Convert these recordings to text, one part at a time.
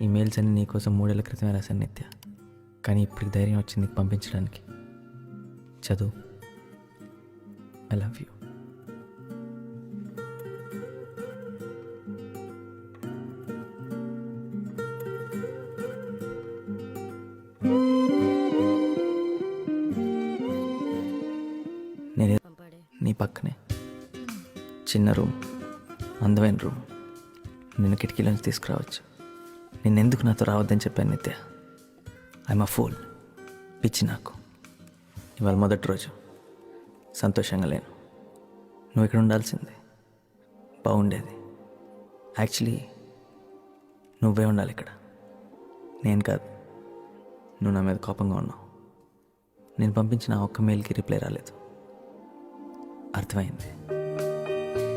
ఈ మెయిల్స్ అన్ని నీకోసం 3 ఏళ్ల క్రితమే రాశాను నిత్య. కానీ ఇప్పటికి ధైర్యం వచ్చింది నీకు పంపించడానికి. చదువు. I love you. నేను నీ పక్కనే చిన్న రూమ్, అందమైన రూమ్. నిన్ను కిటికీలోంచి తీసుకురావచ్చు. నిన్నెందుకు నాతో రావద్దని చెప్పాను నిత్య. I'm a fool. పిచ్చి నాకు. ఇవాళ మొదటి రోజు. సంతోషంగా లేను. నువ్వు ఇక్కడ ఉండాల్సిందే. బాగుండేది. యాక్చువల్లీ నువ్వే ఉండాలి ఇక్కడ, నేను కాదు. నువ్వు నా మీద కోపంగా ఉన్నావు. నేను పంపించిన ఆ ఒక్క మెయిల్కి రిప్లై రాలేదు. అర్థమైంది.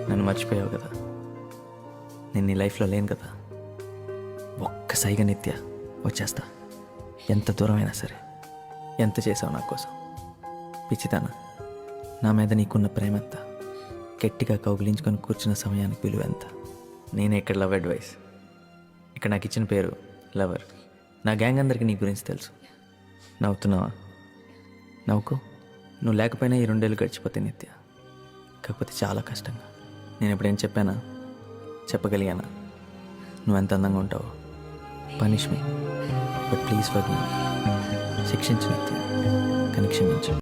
నన్ను మర్చిపోయావు కదా. నేను నీ లైఫ్లో లేను కదా. ఒక్క సైగ నిత్య, వచ్చేస్తా. ఎంత దూరమైనా సరే. ఎంత చేసావు నా కోసం. పిచ్చితానా. నా మీద నీకున్న ప్రేమ ఎంత. గట్టిగా కౌగిలించుకొని కూర్చున్న సమయానికి విలువ ఎంత. నేనే ఇక్కడ లవ్ అడ్వైస్. ఇక్కడ నాకు ఇచ్చిన పేరు లవర్. నా గ్యాంగ్ అందరికీ నీ గురించి తెలుసు. నవ్వుతున్నావా? నవ్వుకో. నువ్వు లేకపోయినా ఈ 2 ఏళ్ళు గడిచిపోతాయి నిత్య. కాకపోతే చాలా కష్టంగా. నేను ఎప్పుడేం చెప్పానా? చెప్పగలిగానా? నువ్వెంత అందంగా ఉంటావో. Punish me, but please forgive me. శిక్షించు నిత్య, కానీ క్షమించు.